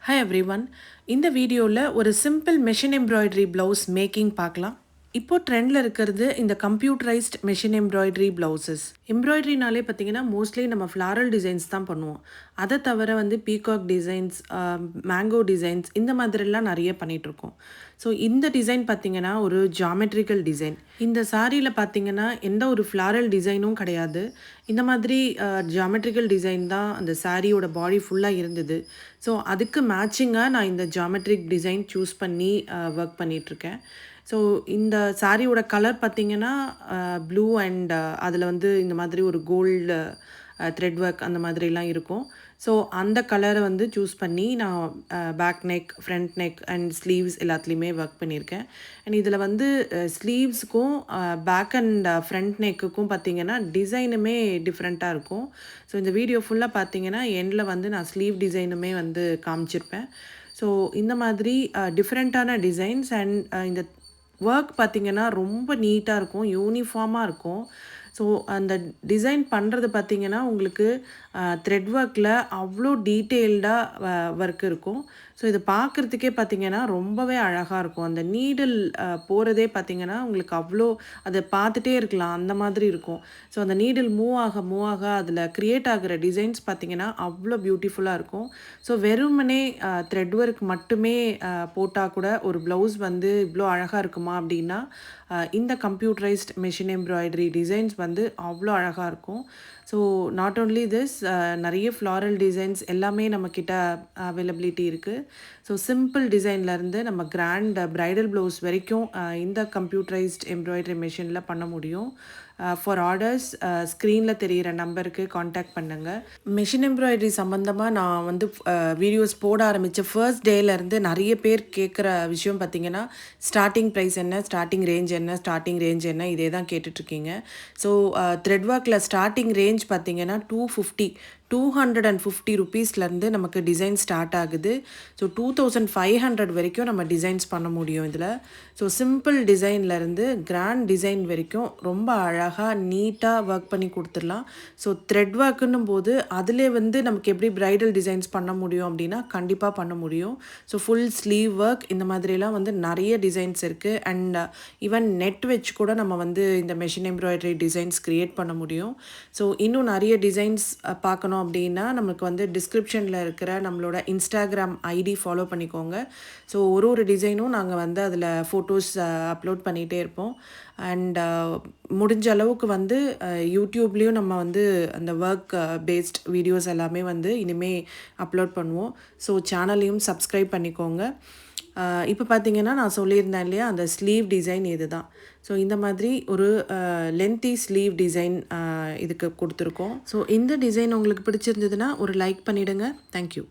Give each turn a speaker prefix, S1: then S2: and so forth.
S1: Hi everyone. இந்த வீடியோவில் ஒரு simple machine embroidery blouse making பார்க்கலாம். இப்போ ட்ரெண்டில் இருக்கிறது இந்த கம்ப்யூட்டரைஸ்ட் மெஷின் எம்ப்ராய்டரி ப்ளவுசஸ். எம்ப்ராய்டரினாலே பார்த்தீங்கன்னா மோஸ்ட்லி நம்ம ஃப்ளாரல் டிசைன்ஸ் தான் பண்ணுவோம். அதை தவிர வந்து பீகாக் டிசைன்ஸ், மேங்கோ டிசைன்ஸ் இந்த மாதிரிலாம் நிறைய பண்ணிகிட்ருக்கோம். ஸோ இந்த டிசைன் பார்த்தீங்கன்னா ஒரு ஜாமெட்ரிக்கல் டிசைன். இந்த சாரியில் பார்த்தீங்கன்னா எந்த ஒரு ஃப்ளாரல் டிசைனும் கிடையாது. இந்த மாதிரி ஜாமெட்ரிக்கல் டிசைன் தான் அந்த சாரியோட பாடி ஃபுல்லாக இருந்தது. ஸோ அதுக்கு மேட்சிங்காக நான் இந்த ஜாமெட்ரிக் டிசைன் சூஸ் பண்ணி ஒர்க் பண்ணிகிட்ருக்கேன். ஸோ இந்த சாரியோட கலர் பார்த்தீங்கன்னா ப்ளூ அண்ட் அதில் வந்து இந்த மாதிரி ஒரு கோல்டு த்ரெட் ஒர்க் அந்த மாதிரிலாம் இருக்கும். ஸோ அந்த கலரை வந்து சூஸ் பண்ணி நான் back neck, front neck and sleeves எல்லாத்துலேயுமே ஒர்க் பண்ணியிருக்கேன். அண்ட் இதில் வந்து ஸ்லீவ்ஸுக்கும் பேக் அண்ட் ஃப்ரண்ட் நெக்குக்கும் பார்த்தீங்கன்னா டிசைனுமே டிஃப்ரெண்ட்டாக இருக்கும். ஸோ இந்த வீடியோ ஃபுல்லாக பார்த்தீங்கன்னா எண்டில் வந்து நான் ஸ்லீவ் டிசைனுமே வந்து காமிச்சிருப்பேன். ஸோ இந்த மாதிரி டிஃப்ரெண்ட்டான டிசைன்ஸ் அண்ட் இந்த ஒர்க் பார்த்திங்கன்னா ரொம்ப நீட்டாக இருக்கும், யூனிஃபார்மாக இருக்கும். ஸோ அந்த டிசைன் பண்ணுறது பார்த்திங்கன்னா உங்களுக்கு த்ரெட் ஒர்க்கில் அவ்வளோ டீட்டெயில்டாக ஒர்க் இருக்கும். ஸோ இது பார்க்குறதுக்கே பார்த்திங்கன்னா ரொம்பவே அழகாக இருக்கும். அந்த நீடில் போகிறதே பார்த்திங்கன்னா உங்களுக்கு அவ்வளோ அதை பார்த்துட்டே இருக்கலாம், அந்த மாதிரி இருக்கும். ஸோ அந்த நீடில் மூவ் ஆக அதில் க்ரியேட் ஆகிற டிசைன்ஸ் பார்த்திங்கன்னா அவ்வளோ பியூட்டிஃபுல்லாக இருக்கும். ஸோ வெறுமனே த்ரெட் ஒர்க் மட்டுமே போட்டால் கூட ஒரு ப்ளவுஸ் வந்து இவ்வளோ அழகாக இருக்குமா அப்படின்னா இந்த கம்ப்யூட்டரைஸ்ட் மெஷின் எம்ப்ராய்டரி டிசைன்ஸ் வந்து அவ்வளோ அழகாக இருக்கும். ஸோ நாட் ஓன்லி திஸ், நிறைய ஃப்ளாரல் டிசைன்ஸ் எல்லாமே நம்மக்கிட்ட அவைலபிலிட்டி இருக்குது. ஸோ சிம்பிள் டிசைன்லேருந்து நம்ம கிராண்ட் ப்ரைடல் ப்ளவுஸ் வரைக்கும் இந்த கம்ப்யூட்டரைஸ்ட் எம்ப்ராய்டரி மிஷினில் பண்ண முடியும். ஃபார் ஆர்டர்ஸ் ஸ்க்ரீனில் தெரிகிற நம்பருக்கு காண்டாக்ட் பண்ணுங்கள். மிஷின் எம்ப்ராய்டரி சம்மந்தமாக நான் வந்து வீடியோஸ் போட ஆரம்பித்த ஃபர்ஸ்ட் டேலேருந்து நிறைய பேர் கேட்குற விஷயம் பார்த்திங்கன்னா ஸ்டார்டிங் ப்ரைஸ் என்ன, ஸ்டார்டிங் ரேஞ்ச் என்ன இதே தான் கேட்டுட்ருக்கீங்க. ஸோ த்ரெட் ஒர்க்கில் ஸ்டார்டிங் ரேஞ்ச் பார்த்திங்கன்னா 250 ருபீஸ்லேருந்து நமக்கு டிசைன் ஸ்டார்ட் ஆகுது. ஸோ 2500 வரைக்கும் நம்ம டிசைன்ஸ் பண்ண முடியும் இதில். ஸோ சிம்பிள் டிசைன்லேருந்து கிராண்ட் டிசைன் வரைக்கும் ரொம்ப அழகாக நீட்டாக ஒர்க் பண்ணி கொடுத்துடலாம். ஸோ த்ரெட் ஒர்க்குன்னும் போது அதிலே வந்து நமக்கு எப்படி ப்ரைடல் டிசைன்ஸ் பண்ண முடியும் அப்படின்னா கண்டிப்பாக பண்ண முடியும். ஸோ ஃபுல் ஸ்லீவ் ஒர்க் இந்த மாதிரிலாம் வந்து நிறைய டிசைன்ஸ் இருக்குது. அண்ட் ஈவன் நெட் வச்சு கூட நம்ம வந்து இந்த மெஷின் எம்ப்ராய்டரி டிசைன்ஸ் க்ரியேட் பண்ண முடியும். ஸோ இன்னும் நிறைய டிசைன்ஸ் பார்க்கணும் அப்படின்னா நமக்கு வந்து டிஸ்கிரிப்ஷனில் இருக்கிற நம்மளோட இன்ஸ்டாகிராம் ஐடி ஃபாலோ பண்ணிக்கோங்க. ஸோ ஒரு டிசைனும் நாங்கள் வந்து அதில் ஃபோட்டோஸ் அப்லோட் பண்ணிகிட்டே இருப்போம். அண்ட் முடிஞ்ச அளவுக்கு வந்து யூடியூப்லேயும் நம்ம வந்து அந்த ஒர்க் பேஸ்ட் வீடியோஸ் எல்லாமே வந்து இனிமேல் அப்லோட் பண்ணுவோம். ஸோ சேனலையும் சப்ஸ்கிரைப் பண்ணிக்கோங்க. இப்போ பார்த்தீங்கன்னா நான் சொல்லியிருந்தேன் இல்லையா, அந்த ஸ்லீவ் டிசைன் இது தான். ஸோ இந்த மாதிரி ஒரு லென்த்தி ஸ்லீவ் டிசைன் இதுக்கு கொடுத்துருக்கோம். ஸோ இந்த டிசைன் உங்களுக்கு பிடிச்சிருந்ததுன்னா ஒரு லைக் பண்ணிவிடுங்க. தேங்க்யூ.